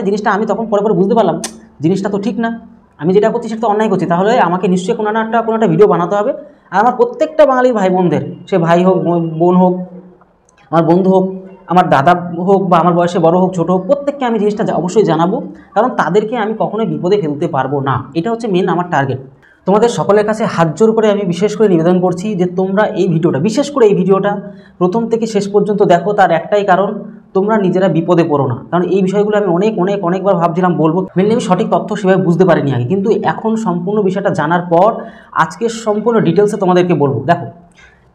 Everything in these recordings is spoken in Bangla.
জিনিসটা আমি তখন পরে পরে বুঝতে পারলাম জিনিসটা তো ঠিক না, আমি যেটা করছি সেটা তো অন্যায় করছি। তাহলে আমাকে নিশ্চয়ই কোনো একটা ভিডিও বানাতে হবে। আর আমার প্রত্যেকটা বাঙালির ভাই বোনদের, সে ভাই হোক বোন হোক, আমার বন্ধু হোক, আমার দাদা হোক, বা আমার বয়সে বড় হোক ছোটো হোক, প্রত্যেককে আমি জিনিসটা অবশ্যই জানাবো, কারণ তাদেরকে আমি কখনোই বিপদে ফেলতে পারবো না। এটা হচ্ছে মেন আমার টার্গেট। তোমাদের সকলের কাছে হাত জোর করে আমি বিশেষ করে নিবেদন করছি যে তোমরা এই ভিডিওটা, বিশেষ করে এই ভিডিওটা প্রথম থেকে শেষ পর্যন্ত দেখো। তার একটাই কারণ, তোমরা নিজেরা বিপদে পড়ো না। কারণ এই বিষয়গুলো আমি অনেকবার ভাবছিলাম বলবো, মেনলি আমি সঠিক তথ্য সেভাবে বুঝতে পারিনি আগে, কিন্তু এখন সম্পূর্ণ বিষয়টা জানার পর আজকে সম্পূর্ণ ডিটেলসে তোমাদেরকে বলবো। দেখো,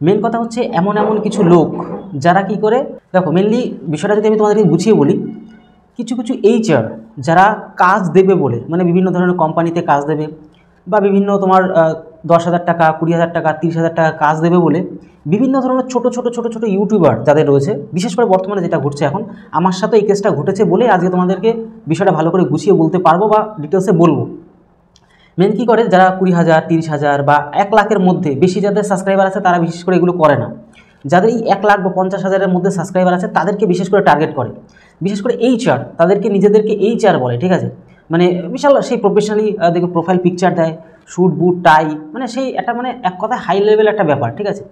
মেন কথা হচ্ছে এমন কিছু লোক যারা কি করে, দেখো মেনলি বিষয়টা যদি আমি তোমাদেরকে গুছিয়ে বলি, কিছু এইচআর যারা কাজ দেবে বলে, মানে বিভিন্ন ধরনের কোম্পানিতে কাজ দেবে, বা বিভিন্ন তোমার 10,000 টাকা, 20,000 টাকা, 30,000 টাকা কাজ দেবে বলে বিভিন্ন ধরনের ছোট ইউটিউবার যাদের রয়েছে, বিশেষ করে বর্তমানে যেটা ঘটছে এখন, আমার সাথে এই কেসটা ঘটেছে বলে আজকে তোমাদেরকে বিষয়টা ভালো করে গুছিয়ে বলতে পারবো বা ডিটেলসে বলবো। মেন কী করে, যারা 20,000, 30,000 বা 1 লাখের মধ্যে বেশি যাদের সাবস্ক্রাইবার আছে তারা বিশেষ করে এগুলো করে না। যাদের এই 1 লাখ বা 50,000-এর মধ্যে সাবস্ক্রাইবার আছে তাদেরকে বিশেষ করে টার্গেট করে, বিশেষ করে এইচআর, তাদেরকে নিজেদেরকে এইচআর বলে, ঠিক আছে। মানে বিশাল সেই প্রফেশনালি দেখে প্রোফাইল পিকচার দেয়, স্যুট বুট টাই, মানে সেই একটা মানে এক কথায় হাই লেভেল একটা ব্যাপার, ঠিক আছে।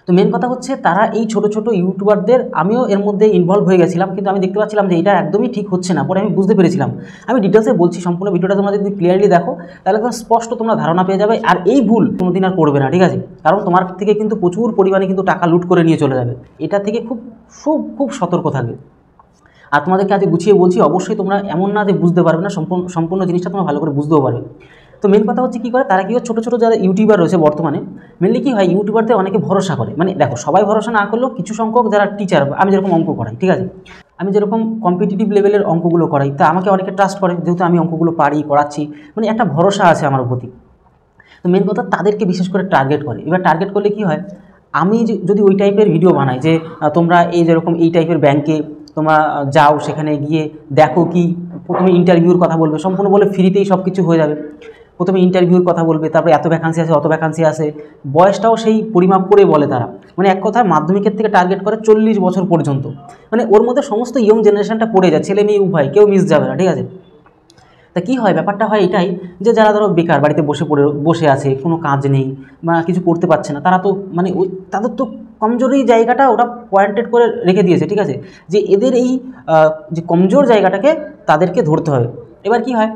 তো মেন কথা হচ্ছে তারা এই ছোট ইউটিউবারদের, আমিও এর মধ্যে ইনভলভ হয়ে গেছিলাম, কিন্তু আমি দেখতে পাচ্ছিলাম যে এটা একদমই ঠিক হচ্ছে না। পরে আমি বুঝতে পেরেছিলাম, আমি ডিটেলসে বলছি, সম্পূর্ণ ভিডিওটা তোমরা যদি ক্লিয়ারলি দেখো তাহলে একদম স্পষ্ট তোমরা ধারণা পেয়ে যাবে। আর এই ভুল কোনোদিন আর করবে না, ঠিক আছে। কারণ তোমার থেকে কিন্তু প্রচুর পরিমাণে কিন্তু টাকা লুট করে নিয়ে চলে যাবে। এটা থেকে খুব সতর্ক থাকবে। আর তোমাদেরকে আজকে গুছিয়ে বলছি, অবশ্যই তোমরা এমন না যে বুঝতে পারবে না, সম্পূর্ণ জিনিসটা তোমরা ভালো করে বুঝতেও পারবে। তো মেন কথা হচ্ছে কী করে, তারা কী হয়, ছোটো যারা ইউটিউবার রয়েছে বর্তমানে, মেনলি কী হয়, ইউটিউবারদের অনেকে ভরসা করে। মানে দেখো, সবাই ভরসা না করলেও কিছু সংখ্যক যারা টিচার, আমি যেরকম অঙ্ক করাই, ঠিক আছে, আমি যেরকম কম্পিটিটিভ লেভেলের অঙ্কগুলো করাই, তা আমাকে অনেকে ট্রাস্ট করে, যেহেতু আমি অঙ্কগুলো পারি, করাচ্ছি, মানে একটা ভরসা আছে আমার প্রতি। তো মেন কথা, তাদেরকে বিশেষ করে টার্গেট করে। এবার টার্গেট করলে কী হয়, আমি যদি ওই টাইপের ভিডিও বানাই যে তোমরা এই যেরকম এই টাইপের ব্যাংকে তোমরা যাও, সেখানে গিয়ে দেখো, কি প্রথমে ইন্টারভিউর কথা বলবে, সম্পূর্ণ বলে ফ্রিতেই সব কিছু হয়ে যাবে। প্রথমে ইন্টারভিউর কথা বলবে, তারপরে এত ভ্যাকান্সি আছে, অত ভ্যাকান্সি আছে, বয়সটাও সেই পরিমাপ করে বলে তারা। মানে এক কথায় মাধ্যমিকের থেকে টার্গেট করে 40 বছর পর্যন্ত। মানে ওর মধ্যে সমস্ত ইয়ং জেনারেশনটা পড়ে যায়, ছেলে মেয়ে উভয়, কেউ মিস যাবে না, ঠিক আছে। তা কী হয়, ব্যাপারটা হয় এটাই যে যারা ধরো বেকার বাড়িতে বসে আছে, কোনো কাজ নেই বা কিছু করতে পারছে না, তারা তো মানে তাদের তো কমজোরি জায়গাটা ওরা পয়েন্টেড করে রেখে দিয়েছে, ঠিক আছে, যে এদের এই যে কমজোর জায়গাটাকে তাদেরকে ধরতে হবে। এবার কি হয়,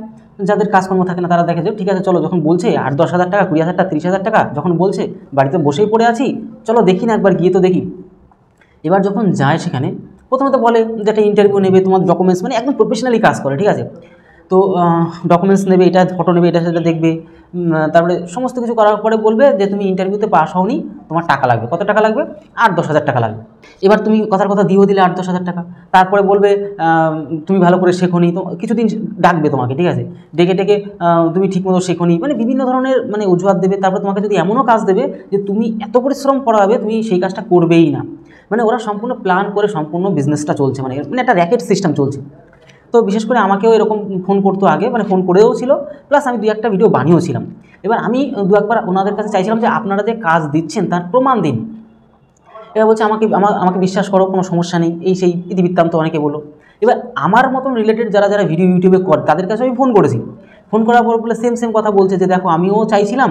যাদের কাজকর্ম থাকে না তারা দেখে যে ঠিক আছে, চলো যখন বলছে 8-10,000 টাকা, 20,000 টাকা, 30,000 টাকা যখন বলছে, বাড়িতে বসেই পড়ে আছি, চলো দেখি না, একবার গিয়ে তো দেখি। এবার যখন যায় সেখানে, প্রথমে তো বলে যে একটা ইন্টারভিউ নেবে, তোমার ডকুমেন্টস, মানে একদম প্রফেশনালি কাজ করে, ঠিক আছে। তো ডকুমেন্টস নেবে, এটা ফটো নেবে, এটা সেটা দেখবে, তারপরে সমস্ত কিছু করার পরে বলবে যে তুমি ইন্টারভিউতে পাস হওনি, তোমার টাকা লাগবে। কত টাকা লাগবে? 8-10,000 টাকা লাগবে। এবার তুমি কথার কথা দিয়েও দিলে 8-10,000 টাকা। তারপরে বলবে তুমি ভালো করে শেখোনি, তো কিছুদিন ডাকবে তোমাকে, ঠিক আছে, ডেকে তুমি ঠিকমতো শেখোনি, মানে বিভিন্ন ধরনের মানে অজুহাত দেবে। তারপরে তোমাকে যদি এমনও কাজ দেবে যে তুমি এত পরিশ্রম করাবে, তুমি সেই কাজটা করবেই না। মানে ওরা সম্পূর্ণ প্ল্যান করে সম্পূর্ণ বিজনেসটা চলছে, মানে একটা র্যাকেট সিস্টেম চলছে। তো বিশেষ করে আমাকেও এরকম ফোন করতো আগে, মানে ফোন করেও ছিল, প্লাস আমি 2-1টা ভিডিও বানিয়েওছিলাম। এবার আমি 2-একবার ওনাদের কাছে চাইছিলাম যে আপনারা যে কাজ দিচ্ছেন তার প্রমাণ দিন। এবার বলছে আমাকে বিশ্বাস করো, কোনো সমস্যা নেই, এই সেই ইতিবৃত্তান্ত অনেকে বলো। এবার আমার মতন রিলেটেড যারা ভিডিও ইউটিউবে করে তাদের কাছে আমি ফোন করেছি। ফোন করার পর বলে সেম কথা বলছে যে দেখো, আমিও চাইছিলাম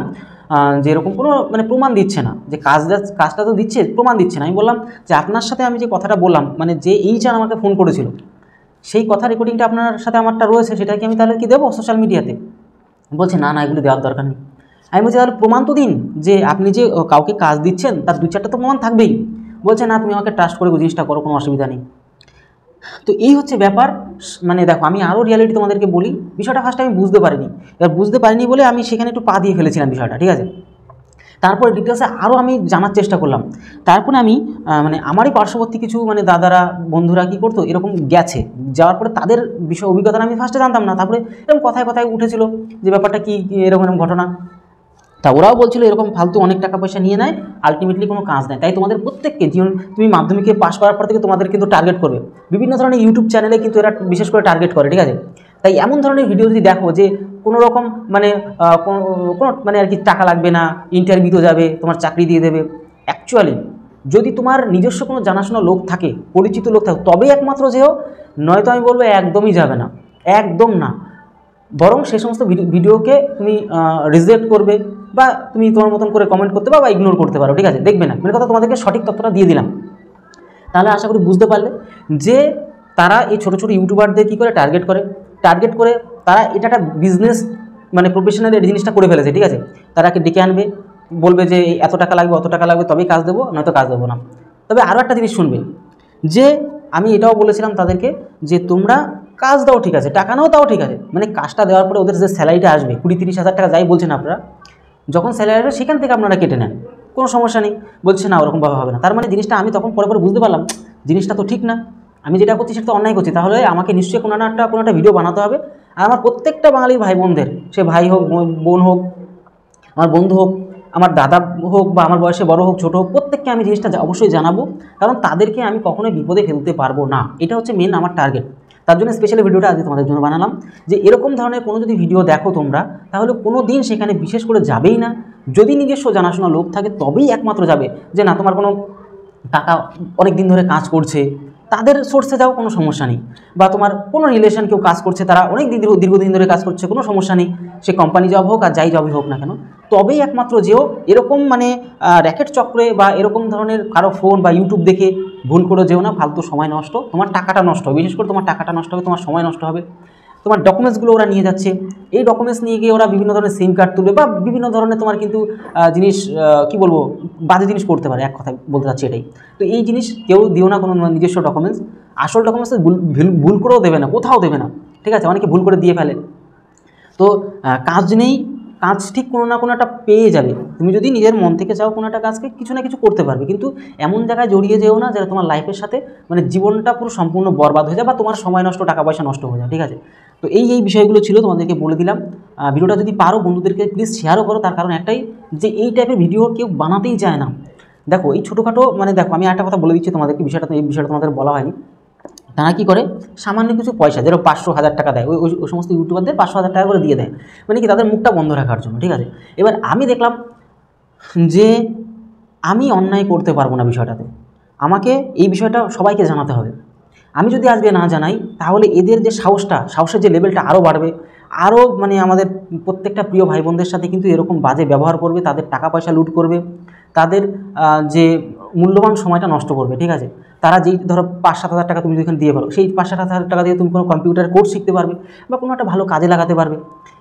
যে এরকম কোনো মানে প্রমাণ দিচ্ছে না, যে কাজটা তো দিচ্ছে, প্রমাণ দিচ্ছে না। আমি বললাম যে আপনার সাথে আমি যে কথাটা বললাম, মানে যে এইচআর আমাকে ফোন করেছিল, সেই কথা রেকর্ডিংটা আপনার সাথে আমারটা রয়েছে, সেটা কি আমি তাহলে কি দেবো সোশ্যাল মিডিয়াতে? বলছে না এগুলো দেওয়ার দরকার নেই। আমি বলছি তাহলে প্রমাণ তো দিন, যে আপনি যে কাউকে কাজ দিচ্ছেন তার 2-4টা তো প্রমাণ থাকবেই। বলছে না, তুমি আমাকে ট্রাস্ট করে জিনিসটা করো, কোনো অসুবিধা নেই। তো এই হচ্ছে ব্যাপার। মানে দেখো, আমি আরও রিয়ালিটি তোমাদেরকে বলি, বিষয়টা ফার্স্টে আমি বুঝতে পারিনি। এবার বুঝতে পারিনি বলে আমি সেখানে একটু পা দিয়ে ফেলেছিলাম বিষয়টা, ঠিক আছে। তারপরে ডিটেলসে আরও আমি জানার চেষ্টা করলাম। তারপরে আমি মানে আমারই পার্শ্ববর্তী কিছু মানে দাদারা, বন্ধুরা কী করতো, এরকম গেছে, যাওয়ার পরে তাদের বিষয় অভিজ্ঞতাটা আমি ফার্স্টে জানতাম না। তারপরে এরকম কথায় উঠেছিল যে ব্যাপারটা কী, এরকম ঘটনা। তা ওরাও বলছিল এরকম ফালতু অনেক টাকা পয়সা নিয়ে নেয়, আলটিমেটলি কোনো কাজ নেয়। তাই তোমাদের প্রত্যেককে তুমি মাধ্যমিকে পাস করার পর থেকে তোমাদের কিন্তু টার্গেট করবে। বিভিন্ন ধরনের ইউটিউব চ্যানেলে কিন্তু এরা বিশেষ করে টার্গেট করে, ঠিক আছে। তাই এমন ধরনের ভিডিও যদি দেখো যে কোনো রকম মানে কোনো মানে আর কি টাকা লাগবে না, ইন্টারভিউতে যাবে, তোমার চাকরি দিয়ে দেবে, অ্যাকচুয়ালি যদি তোমার নিজস্ব কোনো জানাশোনা লোক থাকে, পরিচিত লোক থাকে, তবেই একমাত্র যেও, নয়তো আমি বলবো একদমই যাবে না, একদম না। বরং সেই সমস্ত ভিডিওকে তুমি রিজেক্ট করবে বা তুমি তোমার মতন করে কমেন্ট করতে পারো বা ইগনোর করতে পারো, ঠিক আছে। দেখবে না, মেন কথা তোমাদেরকে সঠিক তথ্যটা দিয়ে দিলাম। তাহলে আশা করি বুঝতে পারলে যে তারা এই ছোটো ছোটো ইউটিউবারদের কী করে টার্গেট করে তারা এটা একটা বিজনেস মানে প্রফেশনাল এই জিনিসটা করে ফেলেছে, ঠিক আছে। তারাকে ডেকে আনবে, বলবে যে এই এত টাকা লাগবে, অত টাকা লাগবে, তবেই কাজ দেবো, নয়তো কাজ দেবো না। তবে আরও একটা জিনিস শুনবে, যে আমি এটাও বলেছিলাম তাদেরকে যে তোমরা কাজ দাও, ঠিক আছে, টাকা নাও তাও ঠিক আছে, মানে কাজটা দেওয়ার পরে ওদের যে স্যালারিটা আসবে 20-30 হাজার টাকা যাই বলছেন আপনারা, যখন স্যালারি আসবে সেখান থেকে আপনারা কেটে নেন, কোনো সমস্যা নেই। বলছে না ওরকমভাবে হবে না। তার মানে জিনিসটা আমি তখন পরে বুঝতে পারলাম জিনিসটা তো ঠিক না, আমি যেটা করছি সেটা তো অন্যায় করছি। তাহলে আমাকে নিশ্চয়ই কোনো একটা ভিডিও বানাতে হবে। আর আমার প্রত্যেকটা বাঙালির ভাই বোনদের, সে ভাই হোক, বোন হোক, আমার বন্ধু হোক, আমার দাদা হোক, বা আমার বয়সে বড় হোক, ছোটো হোক, প্রত্যেককে আমি জিনিসটা অবশ্যই জানাবো, কারণ তাদেরকে আমি কখনোই বিপদে ফেলতে পারবো না। এটা হচ্ছে মেন আমার টার্গেট। তার জন্য স্পেশালি ভিডিওটা আজকে তোমাদের জন্য বানালাম, যে এরকম ধরনের কোনো যদি ভিডিও দেখো তোমরা, তাহলে কোনো দিন সেখানে বিশেষ করে যাবেই না। যদি নিজস্ব জানাশোনা লোক থাকে তবেই একমাত্র যাবে, যে না তোমার কোনো টাকা অনেক দিন ধরে কাজ করছে তাদের সোর্সে যাও, কোনো সমস্যা নেই। বা তোমার কোনো রিলেশন কেউ কাজ করছে, তারা অনেক দীর্ঘদিন ধরে কাজ করছে, কোনো সমস্যা নেই, সে কোম্পানি জব হোক আর যাই জবই হোক না কেন, তবেই একমাত্র যেও। এরকম মানে র্যাকেট চক্রে বা এরকম ধরনের কারো ফোন বা ইউটিউব দেখে ভুল করে যেও না, ফালতু সময় নষ্ট, তোমার টাকাটা নষ্ট হবে, বিশেষ করে তোমার টাকাটা নষ্ট হবে, তোমার সময় নষ্ট হবে। তোমার ডকুমেন্টসগুলো ওরা নিয়ে যাচ্ছে, এই ডকুমেন্টস নিয়ে গিয়ে ওরা বিভিন্ন ধরনের সিম কার্ড তুলবে বা বিভিন্ন ধরনের তোমার কিন্তু জিনিস কী বলবো, বাজে জিনিস করতে পারে, এক কথা বলতে চাচ্ছি এটাই। তো এই জিনিস কেউ দিও না, কোনো নিজস্ব ডকুমেন্টস, আসল ডকুমেন্টস ভুল করেও দেবে না, কোথাও দেবে না, ঠিক আছে। অনেকে ভুল করে দিয়ে ফেলে। তো কাজ নেই, কাজ ঠিক কোনো না কোনো একটা পেয়ে যাবে, তুমি যদি নিজের মন থেকে চাও কোনো একটা কাজকে কিছু না কিছু করতে পারবে, কিন্তু এমন জায়গায় জড়িয়ে যেও না যেটা তোমার লাইফের সাথে মানে জীবনটা পুরো সম্পূর্ণ বরবাদ হয়ে যায় বা তোমার সময় নষ্ট, টাকা পয়সা নষ্ট হয়ে যায়, ঠিক আছে। তো এই বিষয়গুলো ছিল, তোমাদেরকে বলে দিলাম। ভিডিওটা যদি পারো বন্ধুদেরকে প্লিজ শেয়ারও করো, তার কারণ একটাই, যে এই টাইপের ভিডিও কেউ বানাতেই চায় না। দেখো এই ছোটোখাটো মানে দেখো আমি একটা কথা বলে দিচ্ছি তোমাদেরকে, এই বিষয়টা তোমাদের বলা হয়নি। তারা কী করে, সামান্য কিছু পয়সা, যেরকম 500-1000 টাকা দেয়, ওই সমস্ত ইউটিউবারদের 500-1000 টাকা করে দিয়ে দেয়, মানে কি তাদের মুখটা বন্ধ রাখার জন্য, ঠিক আছে। এবার আমি দেখলাম যে আমি অন্যায় করতে পারবো না বিষয়টাতে, আমাকে এই বিষয়টা সবাইকে জানাতে হবে। আমি যদি আজকে না জানাই, তাহলে এদের যে সাহসের যে লেভেলটা আরও বাড়বে, আরও মানে আমাদের প্রত্যেকটা প্রিয় ভাই বোনদের সাথে কিন্তু এরকম বাজে ব্যবহার করবে, তাদের টাকা পয়সা লুট করবে, তাদের যে মূল্যবান সময়টা নষ্ট করবে, ঠিক আছে। তারা যেই ধরো 5-7 হাজার টাকা তুমি যেখানে দিয়ে পারো, সেই 5-7 হাজার টাকা দিয়ে তুমি কোনো কম্পিউটার কোর্স শিখতে পারবে বা কোনো একটা ভালো কাজে লাগাতে পারবে,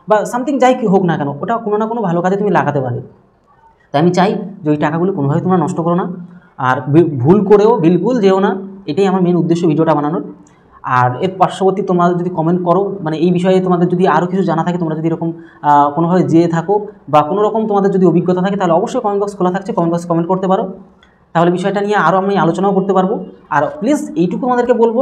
বা সামথিং যাই হোক না কেন, ওটা কোনো না কোনো ভালো কাজে তুমি লাগাতে পারবে। তাই আমি চাই যে ওই টাকাগুলো কোনোভাবে তোমরা নষ্ট করো না, আর ভুল করেও বিলকুল যেও না, এটাই আমার মেন উদ্দেশ্য ভিডিওটা বানানোর। আর এর পার্শ্ববর্তী তোমরা যদি কমেন্ট করো, মানে এই বিষয়ে তোমাদের যদি আরও কিছু জানা থাকে, তোমরা যদি এরকম কোনোভাবে যেয়ে থাকো বা কোনো রকম তোমাদের যদি অভিজ্ঞতা থাকে, তাহলে অবশ্যই কমেন্ট বক্স খোলা থাকছে, কমেন্ট বক্সে কমেন্ট করতে পারো, তাহলে বিষয়টা নিয়ে আরও আমি আলোচনাও করতে পারবো। আর প্লিজ এইটুকু তোমাদেরকে বলবো,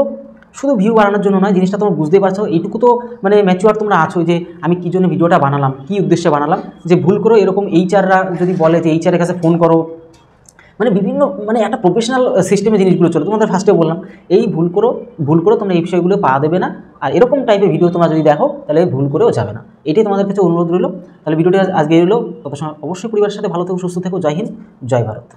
শুধু ভিউ বাড়ানোর জন্য নয়, জিনিসটা তোমরা বুঝতেই পারছো, এইটুকু তো মানে ম্যাচিওর তোমরা আছো যে আমি কী জন্য ভিডিওটা বানালাম, কী উদ্দেশ্যে বানালাম, যে ভুল করো এরকম এইচআররা যদি বলে যে এইচআরের কাছে ফোন করো, মানে বিভিন্ন মানে একটা প্রফেশনাল সিস্টেমে জিনিসগুলো চলে, তোমাদের ফার্স্টে বললাম এই ভুল করো তোমরা এই বিষয়গুলো পা দেবে না। আর এরকম টাইপের ভিডিও তোমরা যদি দেখো, তাহলে ভুল করেও যাবে না, এটাই তোমাদের কাছে অনুরোধ রইল। তাহলে ভিডিওটি আজকে রইল, তত সময় অবশ্যই পরিবারের সাথে ভালো থেকো, সুস্থ থেকো। জয় হিন্দ, জয় ভারত।